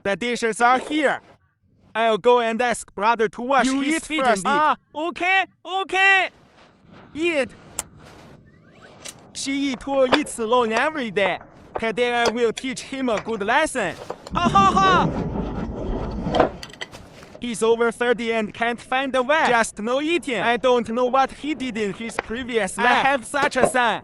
The dishes are here. I'll go and ask brother to wash his feet first. Okay. Eat. She eats alone every day. Today I will teach him a good lesson. He's over 30 and can't find a wife. Just no eating. I don't know what he did in his previous life. I have such a son.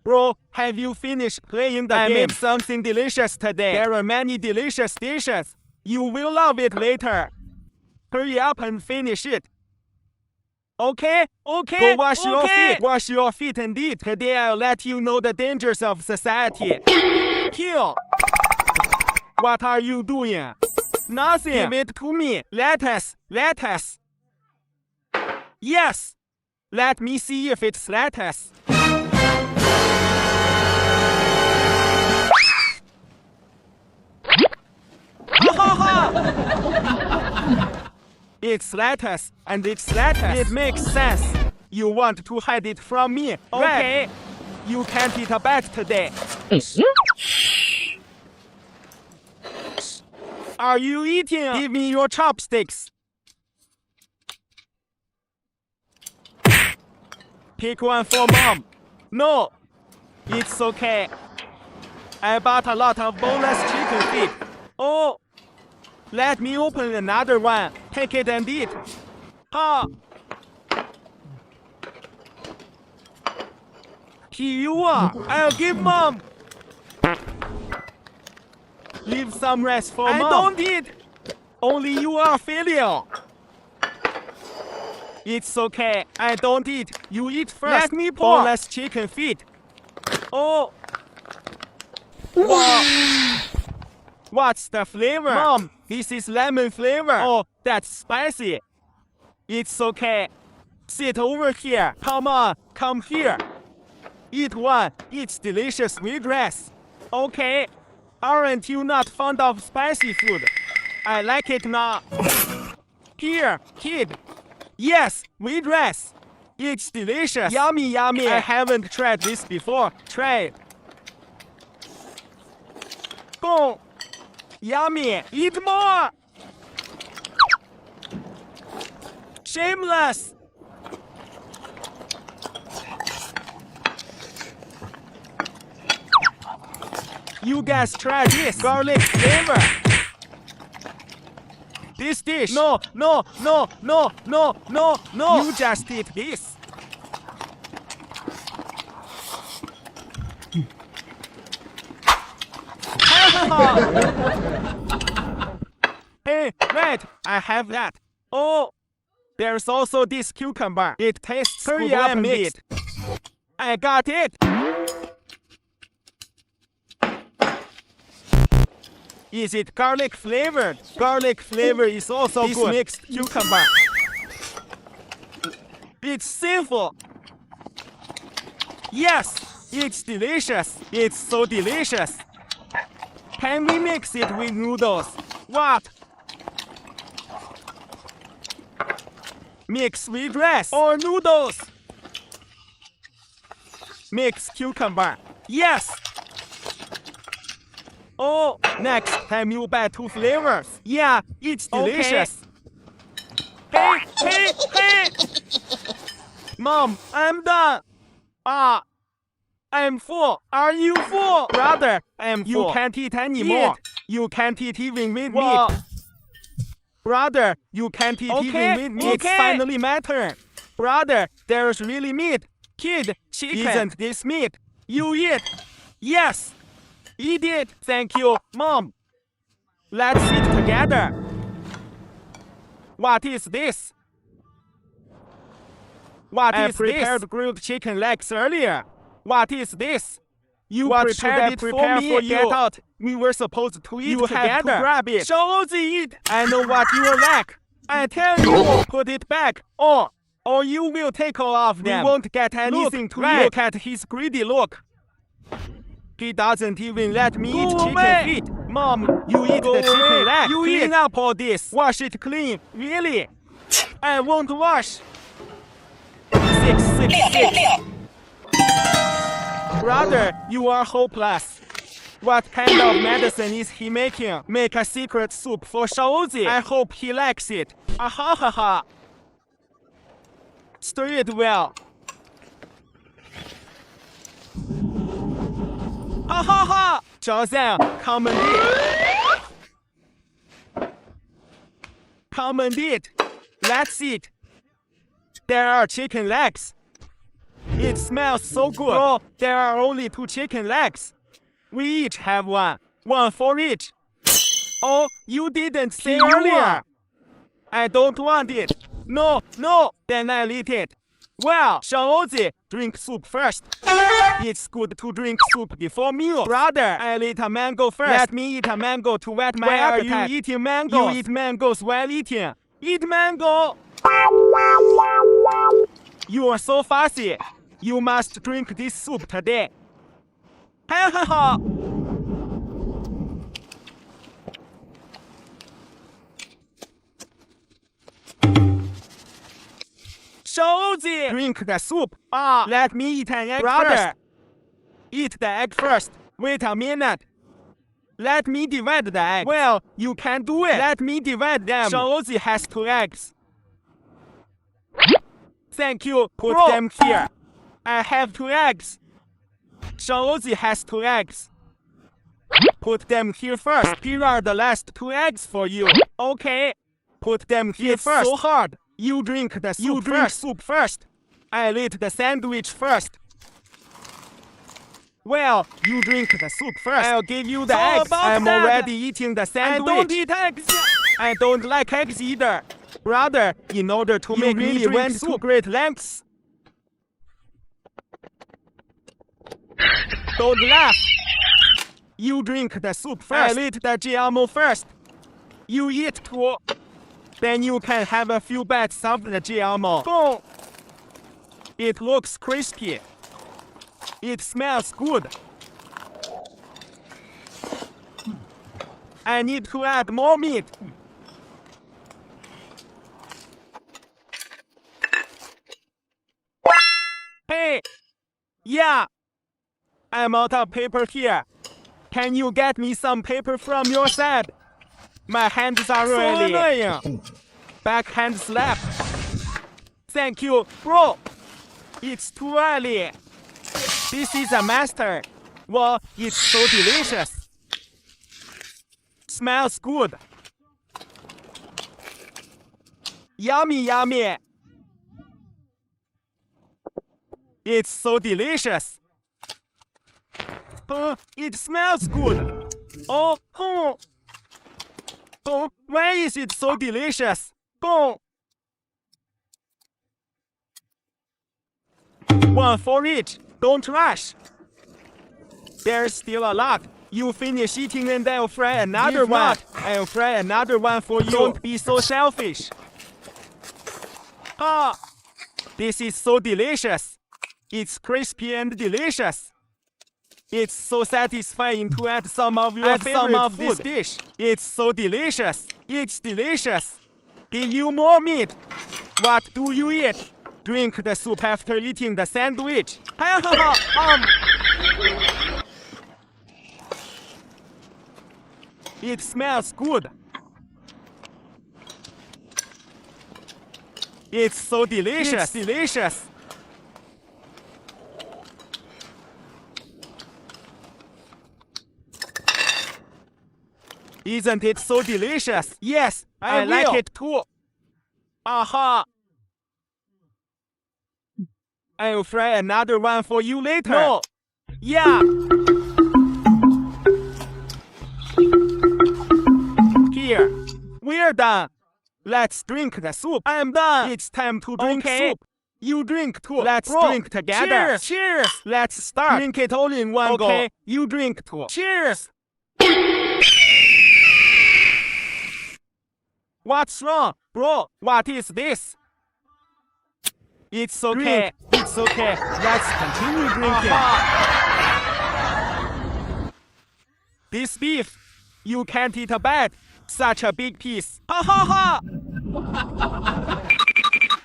Bro, have you finished playing the game? I made something delicious today. There are many delicious dishes. You will love it later. Hurry up and finish it. Okay. Go wash your feet. Wash your feet and eat. Today I'll let you know the dangers of society. Kill. What are you doing? Nothing. Give it to me. Lettuce. Yes. Let me see if it's lettuce. It's lettuce, and it's lettuce. It makes sense. You want to hide it from me. Okay. You can't eat a bat today. Are you eating? Give me your chopsticks. Pick one for mom. No, it's okay. I bought a lot of boneless chicken feet. Oh, let me open another one. Take it and eat. Here you are. I'll give mom. Leave some rest for mom. I don't eat. Only you are filial. It's okay. I don't eat. You eat first. Let me pour. Boneless chicken feet. Oh. Wow. What's the flavor? Mom, this is lemon flavor. Oh, that's spicy. It's okay. Sit over here. Come on, come here. Eat one. It's delicious wheatgrass. Okay. Aren't you not fond of spicy food? I like it now. Here, kid. Yes, wheatgrass. It's delicious. Yummy. I haven't tried this before. Try it. Go. Yummy. Eat more. Shameless. You guys try this garlic flavor. This dish. No. You just eat this. Hey, wait, I have that. Oh, there's also this cucumber. It tastes good and mixed. I got it. Is it garlic flavored? Garlic flavor is also this good. Mixed cucumber. It's sinful. Yes, it's delicious. It's so delicious. Can we mix it with noodles? What? Mix wheatgrass or noodles? Mix cucumber. Yes. Oh, next time you buy 2 flavors. Yeah, it's delicious. Okay. Hey. Mom, I'm done. I'm full. Are you full? Brother, I'm full. You can't eat anymore. You can't eat even with meat. Brother, you can't eat even with meat. It's finally my turn. Brother, there's really meat. Kid, chicken. Isn't this meat? You eat. Yes. Eat it. Thank you, Mom. Let's eat together. What is this? I prepared grilled chicken legs earlier. What is this? You prepared it for me. Get out. We were supposed to eat together. You have to grab it. Show the eat. I know what you lack. I tell you, put it back. Or you will take all of them. We won't get anything to eat. Look at his greedy look. He doesn't even let me eat chicken feet. Mom, you eat the chicken leg. You clean up all this. Wash it clean. Really? I won't wash. 666. Brother, you are hopeless. What kind of medicine is he making? Make a secret soup for Shaozi. I hope he likes it. Ah ha ha ha. Stir it well. Ha ha ha. 小赞 Command it. Let's eat. There are chicken legs. It smells so good. Oh, there are only 2 chicken legs. We each have one. One for each. Oh, you didn't say earlier. I don't want it. No, then I'll eat it. Well, Shaozi, drink soup first. It's good to drink soup before meal. Brother, I'll eat a mango first. Let me eat a mango to whet my appetite. Why are you eating mangoes? You eat mangoes while eating. Eat mango. You are so fussy. You must drink this soup today. Ha ha ha. Shaozi, drink the soup. Let me eat an egg first. Eat the egg first. Wait a minute. Let me divide the egg. Well, you can do it. Let me divide them. Shaozi has 2 eggs. Thank you. Put them here. I have 2 eggs. Shaozi has 2 eggs. Put them here first. Here are the last 2 eggs for you. Okay. Put them here first. It's so hard. You drink the soup first. I'll eat the sandwich first. Well, you drink the soup first. I'll give you the eggs. I'm already eating the sandwich. I don't eat eggs. I don't like eggs either. Brother, in order to make me went to great lengths. Don't laugh. You drink the soup first. I'll eat the GMO first. You eat too. Then you can have a few bites of the GMO. Go. It looks crispy. It smells good. I need to add more meat. Hey! Yeah! I'm out of paper here. Can you get me some paper from your side? My hands are ready. So annoying. Backhand slap. Thank you, bro. It's too early. This is a master. Well, it's so delicious. Smells good. Yummy, yummy. It's so delicious. It smells good. Oh, why is it so delicious? One for each. Don't rush. There's still a lot. You finish eating and I'll fry another one. I'll fry another one for you. Don't be so selfish. This is so delicious. It's crispy and delicious. It's so satisfying to add some of your favorite food. This dish. It's so delicious. It's delicious. Give you more meat. What do you eat? Drink the soup after eating the sandwich. It smells good. It's so delicious. It's delicious. Isn't it so delicious? Yes, I like it too. Aha! I'll fry another one for you later. No. Yeah. Here. We're done. Let's drink the soup. I'm done. It's time to drink soup. You drink too. Let's drink together. Cheers. Cheers. Let's start. Drink it all in one go. Okay. You drink too. Cheers. What's wrong, bro? What is this? It's okay. Drink. It's okay. Let's continue drinking. This beef, you can't eat a bite. Such a big piece. Ha ha ha!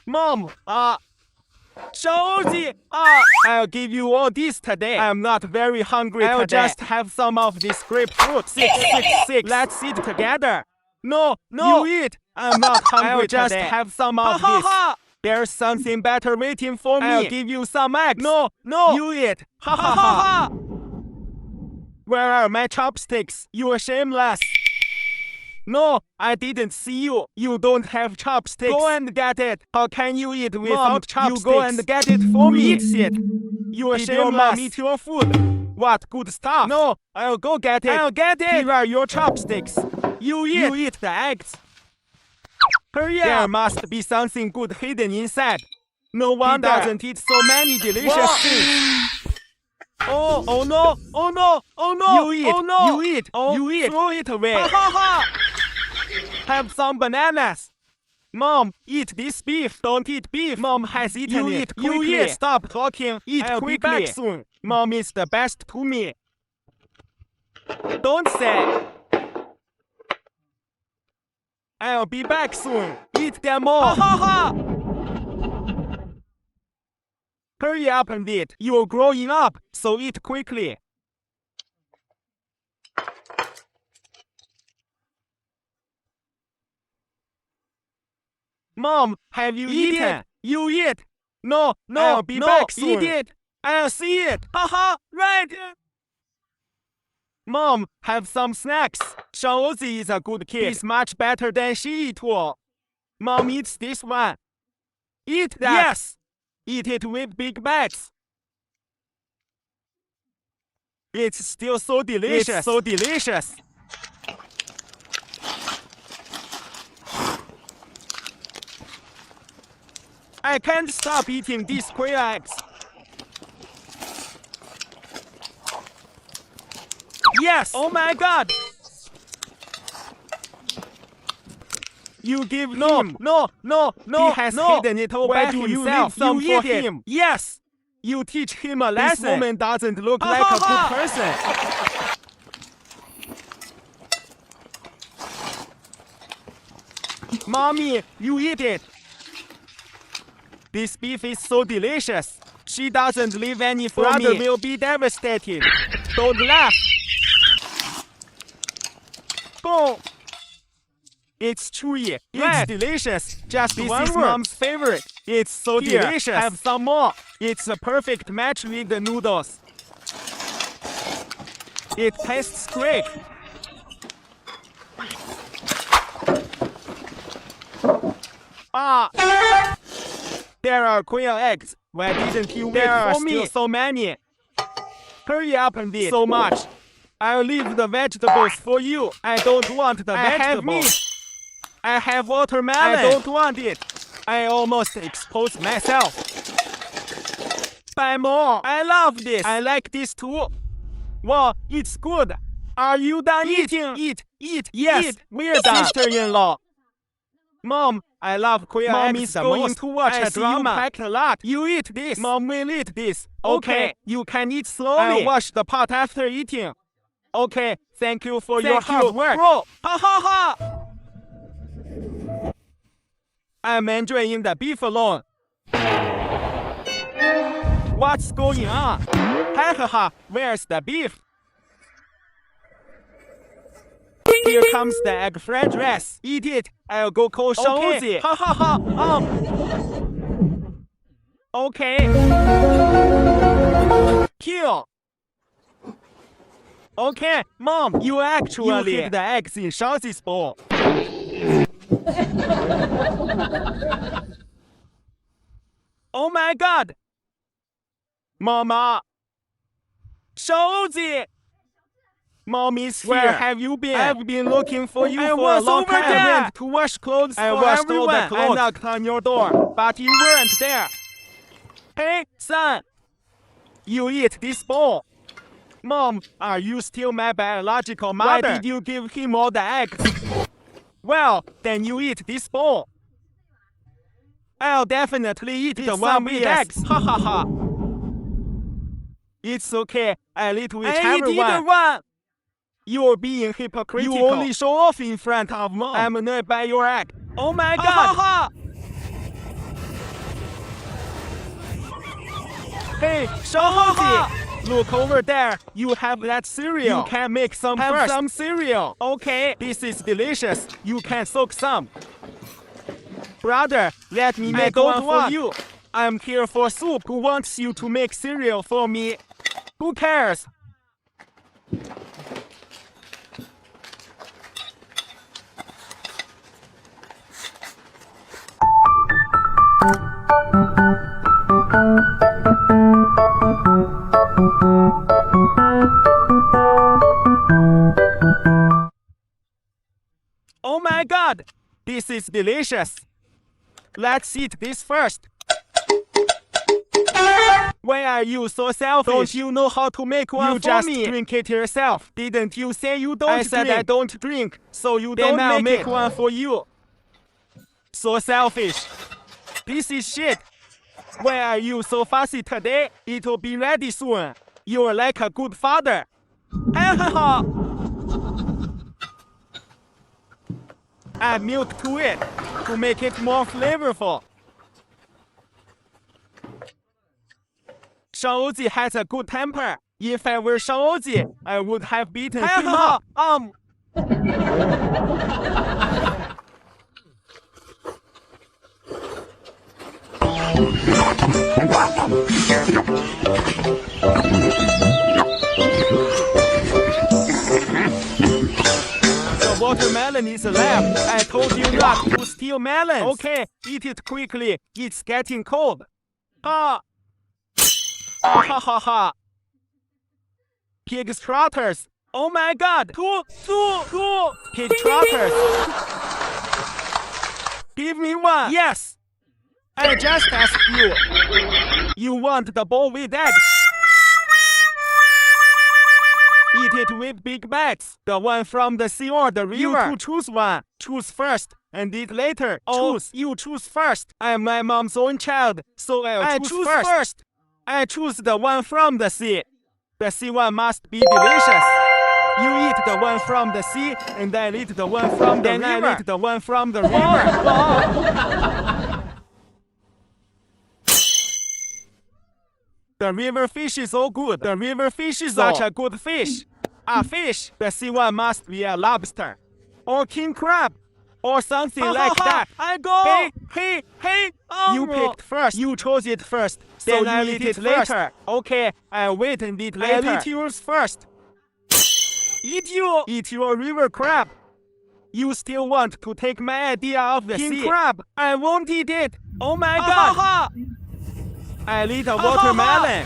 Mom, Josie! I'll give you all this today. I'm not very hungry today. I'll just have some of this grapefruit. 666. Let's eat together. No, you eat. I'm not hungry I'll just today. Have some of this. There's something better waiting for me. I'll give you some eggs. No, you eat. Where are my chopsticks? You're shameless. No, I didn't see you. You don't have chopsticks. Go and get it. How can you eat without chopsticks? You go and get it for me. Eat it. You're shameless. Your mom eat your food? What good stuff? No, I'll go get it. I'll get it. Here are your chopsticks. You eat the eggs. Hurry up. There must be something good hidden inside. No wonder he doesn't eat so many delicious things. Oh no! You eat! You eat! Throw it away! Have some bananas! Mom, eat this beef! Don't eat beef! Mom has eaten it! You eat! Stop talking! Eat I'll quickly! Be back soon! Mom is the best to me! Don't say! I'll be back soon! Eat them all! Hurry up and eat. You're growing up, so eat quickly. Mom, have you eaten? You eat. No, I'll be back soon. Eat it. I'll see it. Right. Mom, have some snacks. Shaozi is a good kid. He's much better than she eat all. Mom eats this one. Eat that. Yes. Eat it with big bites. It's still so delicious. It's so delicious. I can't stop eating these quail eggs. Yes! Oh my god! You give him. No. He has hidden it all by himself. You leave some for him. Yes. You teach him a lesson. This woman doesn't look like a good person. Mommy, you eat it. This beef is so delicious. She doesn't leave any for me. Brother will be devastated. Don't laugh. Boom. It's chewy. It's delicious. Just this one is word. Mom's favorite. It's so delicious. Have some more. It's a perfect match with the noodles. It tastes great. There are quail eggs. Why didn't you wait for me? There are still so many. Hurry up and eat. So much. I'll leave the vegetables for you. I don't want the vegetables. I have watermelon. I don't want it. I almost exposed myself. Buy more. I love this. I like this too. Wow, it's good. Are you done eating? Eat. Yes, we're done. Sister-in-law. Mom, I love quail eggs. Mom is going to watch a drama. You packed a lot. You eat this. Mom will eat this. Okay, you can eat slowly. I'll wash the pot after eating. Okay, thank you for your hard work. Bro, I'm enjoying the beef alone. What's going on? Where's the beef? Here comes the egg fried rice. Eat it. I'll go call Shaozi. Okay. Kill. Okay, Mom, you hid the eggs in Shaozi's bowl. Oh my god! Mama! Shaozi! Mommy's here. Where have you been? I've been looking for you for a long time. I went to wash clothes I washed all the clothes. I knocked on your door, but you weren't there. Hey, son! You eat this bowl. Mom, are you still my biological mother? Why did you give him all the eggs? Well, then you eat this bowl. I'll definitely eat the one with eggs. It's okay. I'll eat whichever one. You're being hypocritical. You only show off in front of Mom. I'm annoyed by your act. Oh my god! Hey, Shaozi, look over there. You have that cereal. You can make some first. Some cereal. Okay, this is delicious. You can soak some. Brother, let me make one for you. I'm here for soup. Who wants you to make cereal for me? Who cares? Oh my God, this is delicious. Let's eat this first. Why are you so selfish? Don't you know how to make one for just me? You just drink it yourself. Didn't you say you don't drink? I said I don't drink, so you then don't make one for you. So selfish. This is shit. Why are you so fussy today? It'll be ready soon. You're like a good father. Add milk to it to make it more flavorful. Shaozi has a good temper. If I were Shaozi, I would have beaten him up. The watermelon is alive. I told you not to steal melons. Okay, eat it quickly. It's getting cold. Ha ha ha. Pig trotters. Oh my God. Two. Pig trotters. Give me one. Yes. I just asked you. You want the bowl with eggs? Eat it with big bites. The one from the sea or the river. You two choose one. Choose first and eat later. Oh, you choose first. I'm my mom's own child, so I'll choose first. I choose the one from the sea. The sea one must be delicious. You eat the one from the sea, and I eat the one from the river. Then I eat the one from the river. The river fish is so good. The river fish is such a good fish. A fish. The sea one must be a lobster. Or king crab. Or something like that. I go. Hey. You picked first. You chose it first. So then I'll eat it later. Okay, I'll wait and eat later. I'll eat yours first. Eat your river crab. You still want to take my idea of the sea. King crab. I won't eat it. Oh my God. I'll eat a watermelon.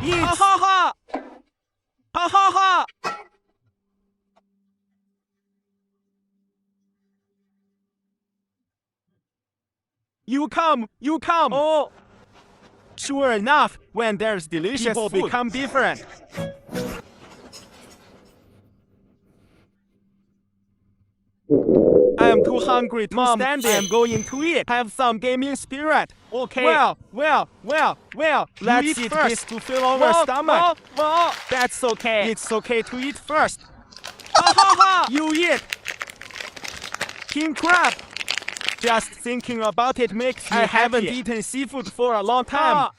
Eat. You come. Oh. Sure enough, when there's delicious food, people become different. I'm too hungry to stand it. I'm going to eat. Have some gaming spirit. Okay. Well. Let's eat this to fill our stomach. That's okay. It's okay to eat first. You eat. King crab. Just thinking about it makes me happy. I haven't eaten seafood for a long time.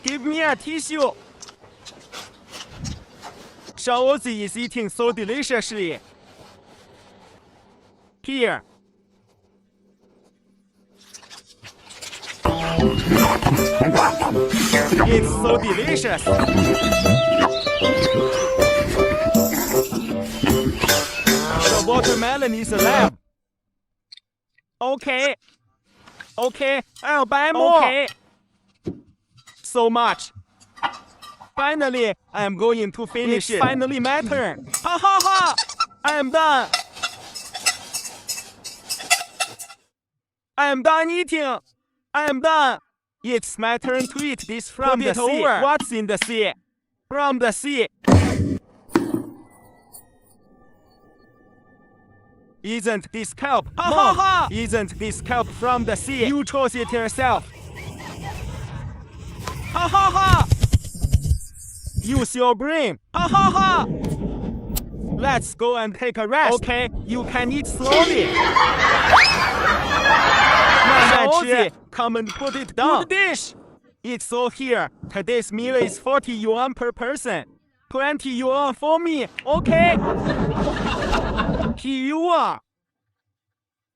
Give me a tissue. Shaozi is eating so deliciously. Here. It's so delicious. The watermelon is alive. Okay, I'll buy more. Okay. So much. Finally, I'm going to finish it. It's finally my turn. I'm done. I'm done eating. I'm done. It's my turn to eat this from the sea. What's in the sea? From the sea. Isn't this kelp? Mom, isn't this kelp from the sea? You chose it yourself. Use your brain. Let's go and take a rest. Okay, you can eat slowly. Come and put it down. Good dish. It's all here. Today's meal is 40 yuan per person. 20 yuan for me. Okay. Here you are.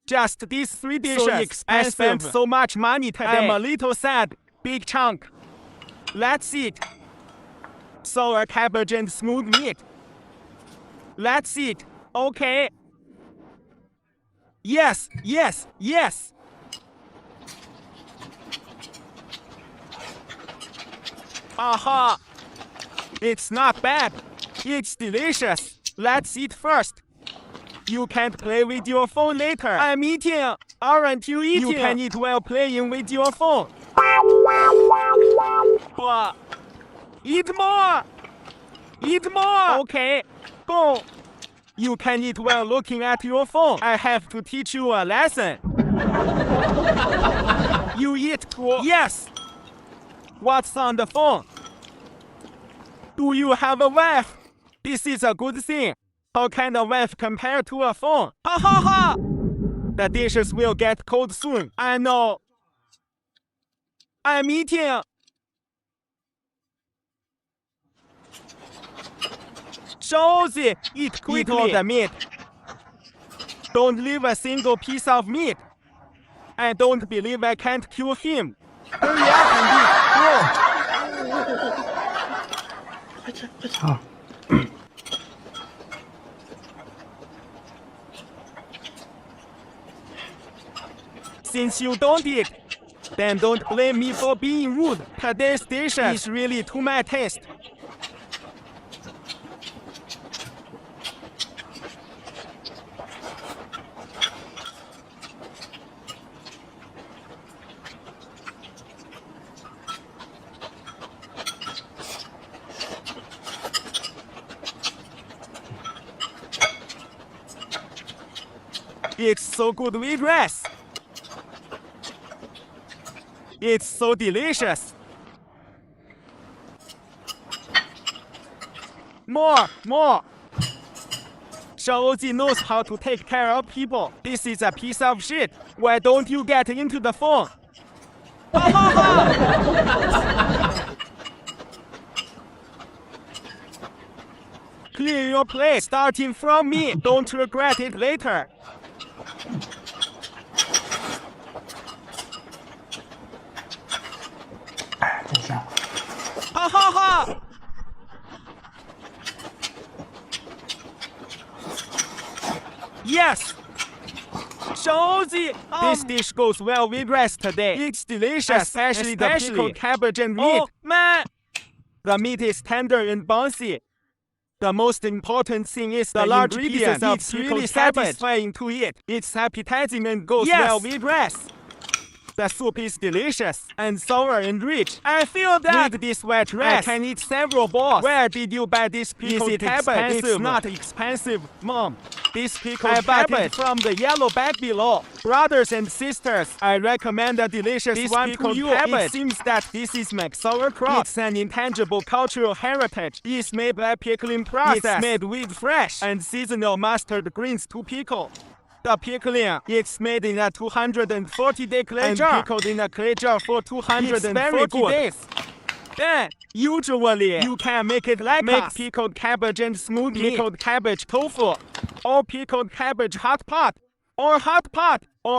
Just these 3 dishes. So expensive. I spent so much money today. I'm a little sad. Big chunk. Let's eat. Sour cabbage and smooth meat. Let's eat. Okay. Yes, yes, yes. Aha. It's not bad. It's delicious. Let's eat first. You can't play with your phone later. I'm eating. Aren't you eating? You can eat while playing with your phone. Eat more. Eat more. Okay. Go. You can eat while looking at your phone. I have to teach you a lesson. You eat too. Yes. What's on the phone? Do you have a wife? This is a good thing. How can a wife compare to a phone? Ha ha ha! The dishes will get cold soon. I know. I'm eating. Josie, eat quickly. Eat all the meat. Don't leave a single piece of meat. I don't believe I can't kill him. Hurry up and eat. Go. Since you don't eat, then don't blame me for being rude. Today's dish is really to my taste. It's so good with rice. It's so delicious. More, more. Shaozi knows how to take care of people. This is a piece of shit. Why don't you get into the phone? Ha ha ha! Clear your plate, starting from me. Don't regret it later. Ha ha ha! Yes! Josie! This dish goes well with rice today. It's delicious, especially the pickled cabbage and meat. Oh, man! The meat is tender and bouncy. The most important thing is the large pieces of pickled really satisfying to eat. It's appetizing and goes well with rice. The soup is delicious and sour and rich. I feel that with this wet rice, I can eat several bowls. Where did you buy this pickled cabbage? It's not expensive, Mom. This pickled cabbage from the yellow bag below. Brothers and sisters, I recommend a delicious one to you. It seems that this is mac sauerkraut. It's an intangible cultural heritage. It's made by pickling process. It's made with fresh and seasonal mustard greens to pickle. The pickling, it's made in a 240-day clay jar and pickled in a clay jar for 240 days. Then, usually, you can make it like us. Pickled cabbage and smooth pickled cabbage tofu, or pickled cabbage hot pot, or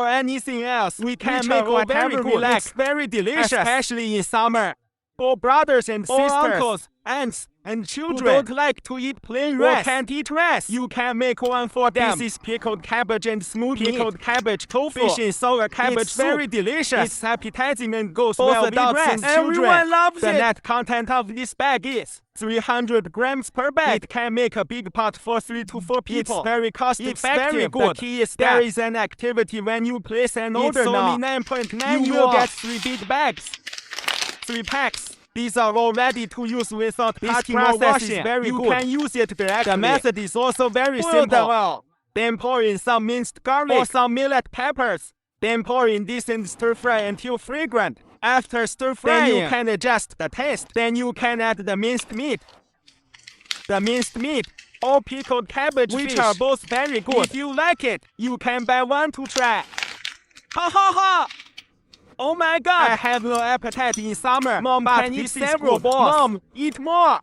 anything else. We can make whatever we like. It's very delicious, especially in summer. For brothers and sisters, uncles, aunts, and children who don't like to eat plain rice or can't eat rice, you can make one for them. This is pickled cabbage and smooth pickled cabbage tofu. Fish and sour cabbage it's very delicious. It's appetizing and goes both well with rice. Everyone loves it. The net content of this bag is 300 grams per bag. It can make a big pot for 3 to 4 people. It's very cost effective. Very good. The key is there is an activity when you place an order now. It's only 9.9 you will get 3 big bags. 3 packs. These are all ready to use without cutting or washing. Is very good. You can use it directly. The method is also very simple. Then pour in some minced garlic or some millet peppers. Then pour in this and stir fry until fragrant. After stir frying, then you can adjust the taste. Then you can add the minced meat. The minced meat or pickled cabbage which are both very good. If you like it, you can buy one to try. Ha ha ha! Oh my god! I have no appetite in summer. Mom, but can eat several balls. Mom, eat more.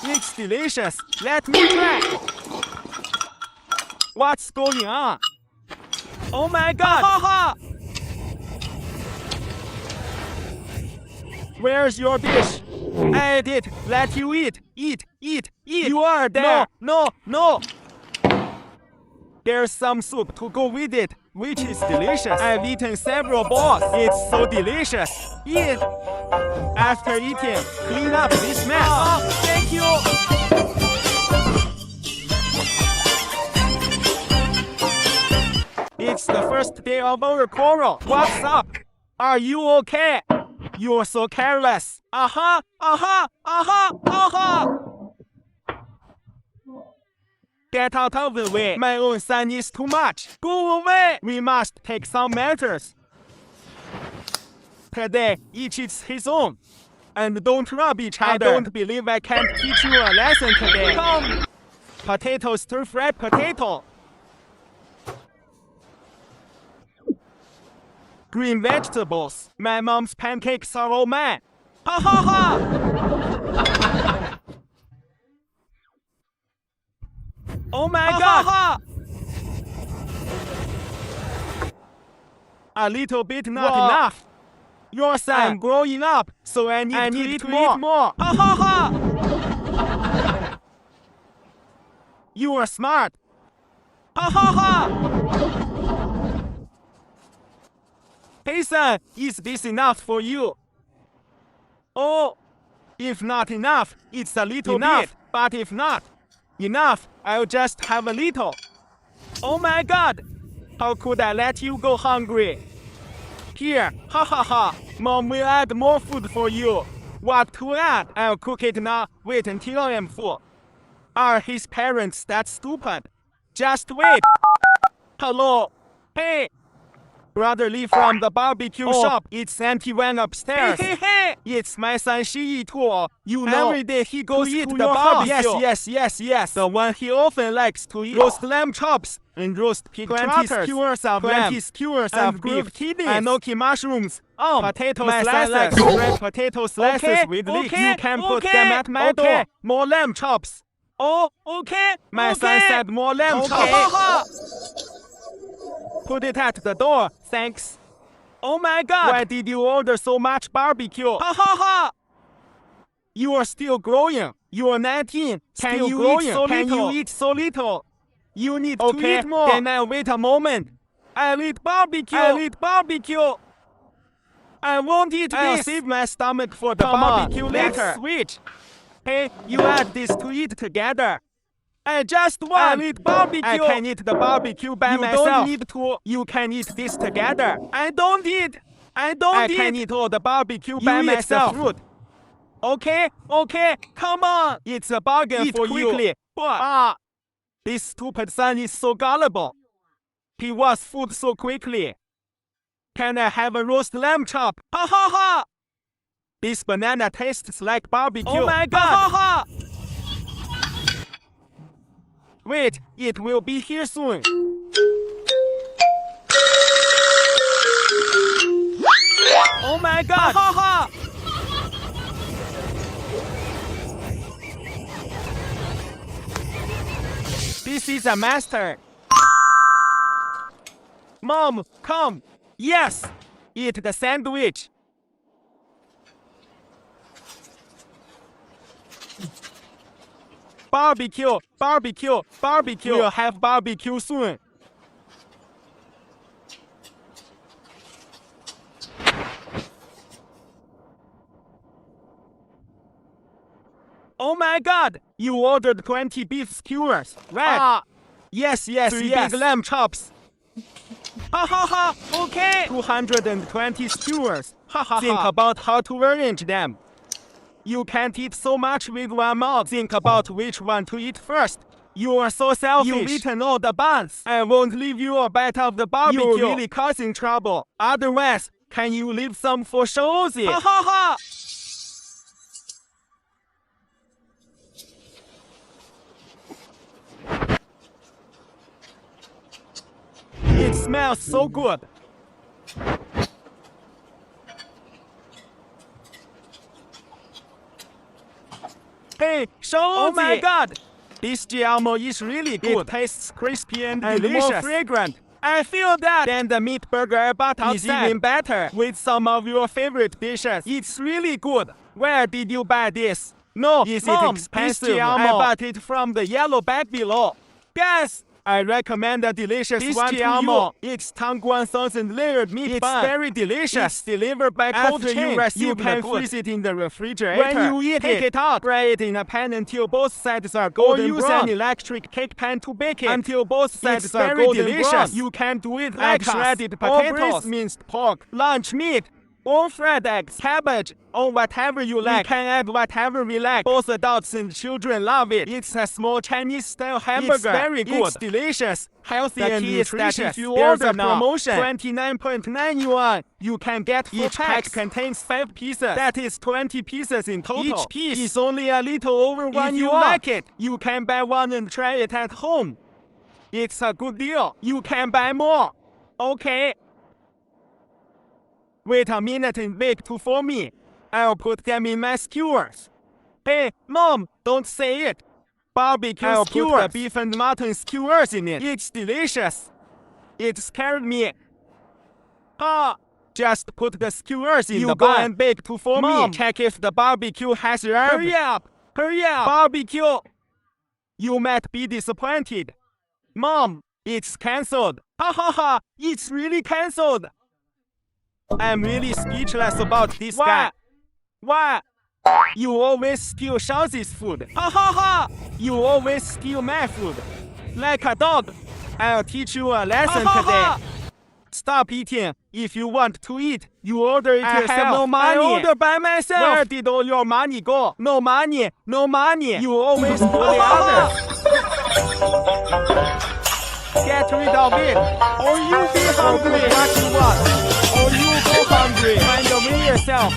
It's delicious. Let me try. What's going on? Oh my god! Ha ha! Where's your dish? I did. Let you eat. Eat. You are there. No. There's some soup to go with it, which is delicious. I've eaten several balls. It's so delicious. Eat. After eating, clean up this mess. Oh, thank you. It's the first day of our quarrel. What's up? Are you okay? You're so careless. Aha. Get out of the way. My own son is too much. Go away. We must take some measures. Today, each eats his own. And don't rub each other. I don't believe I can't teach you a lesson today. Come. Potato stir-fried potato. Green vegetables. My mom's pancakes are all mine. Ha ha ha! Oh my god! Ha, ha. A little bit not enough. Your son, I'm growing up, so I need to eat more. Ha ha ha! You are smart. Ha ha ha! Hey son, is this enough for you? Oh, if not enough, it's a little bit. But if not enough, I'll just have a little. Oh my god! How could I let you go hungry? Here, ha ha ha! Mom will add more food for you. What to add? I'll cook it now. Wait until I am full. Are his parents that stupid? Just wait. Hello? Hey! Brotherly from the barbecue shop. It's Auntie Wan upstairs. Hey. It's my son Shi Yi. You know, every day he goes to eat the barbecue. Yes. The one he often likes to eat. Roast lamb chops and roast pig trotters. 20 skewers of lamb. 20 skewers of beef. Enoki mushrooms. Potato slices. Red potato slices with leeks. You can put them at my door. More lamb chops. Oh, okay. My son said more lamb chops. Put it at the door, thanks. Oh my god! Why did you order so much barbecue? Ha ha ha! You are still growing. You are 19. Can you eat so little? You need to eat more. Then I'll wait a moment. I'll eat barbecue. I won't eat this. I'll save my stomach for the barbecue later. Let's switch. Hey, you add this to eat together. I just want to eat barbecue. I can eat the barbecue by myself. You don't need to. You can eat this together. I can eat all the barbecue by myself. The fruit. Okay. Come on. It's a bargain for quickly. You. This stupid son is so gullible. He wants food so quickly. Can I have a roast lamb chop? Ha ha ha! This banana tastes like barbecue. Oh my god! Ha ha ha! Wait, it will be here soon. Oh my god! Ha ha! This is a master. Mom, come. Yes, eat the sandwich. Barbecue. We'll have barbecue soon. Oh my god! You ordered 20 beef skewers, right? Yes. 3 big lamb chops. Ha ha ha! Okay. 220 skewers. Ha ha ha! Think about how to arrange them. You can't eat so much with one mouth. Think about which one to eat first. You are so selfish. You've eaten all the buns. I won't leave you a bite of the barbecue. You're really causing trouble. Otherwise, can you leave some for Shozi? Ha ha ha! It smells so good. Hey, oh my god! This giallo is really good. It tastes crispy and delicious. More fragrant. I feel that. And the meat burger I bought outside is even better. With some of your favorite dishes. It's really good. Where did you buy this? No, is it expensive? I bought it from the yellow bag below. Guys, I recommend the delicious one to you. It's Tangguan sauce and layered meat bun. It's very delicious. It's delivered by cold chain. You can freeze it in the refrigerator. When you eat take it out, fry it in a pan until both sides are golden brown. Or use an electric cake pan to bake it until both sides are golden brown. You can do it like shredded potatoes, minced pork, lunch meat, or fried eggs, cabbage, or whatever you like. You can add whatever we like. Both adults and children love it. It's a small Chinese-style hamburger. It's very good. It's delicious, healthy, and nutritious. If you order promotion, 29.9 yuan, you can get 4 packs. Each pack contains 5 pieces. That is 20 pieces in total. Each piece is only a little over 1 yuan. If you like it, you can buy one and try it at home. It's a good deal. You can buy more. Okay. Wait a minute and wait for me. I'll put them in my skewers. Hey, Mom, don't say it. Barbecue skewers. Put the beef and mutton skewers in it. It's delicious. It scared me. Just put the skewers in the bun. You go and bake for Mom, me. Check if the barbecue has rub. Hurry up! Hurry up! Barbecue! You might be disappointed. Mom, it's cancelled. Ha ha ha! It's really cancelled. I'm really speechless about this guy. Why? You always steal Shazzy's food. Ha ha ha! You always steal my food. Like a dog. I'll teach you a lesson today. Stop eating. If you want to eat, you order it yourself. I have no money. I order by myself. Where did all your money go? No money. No money. You always put the others. Get rid of it. Or you be hungry. What you want. Or you go hungry. Find a way yourself.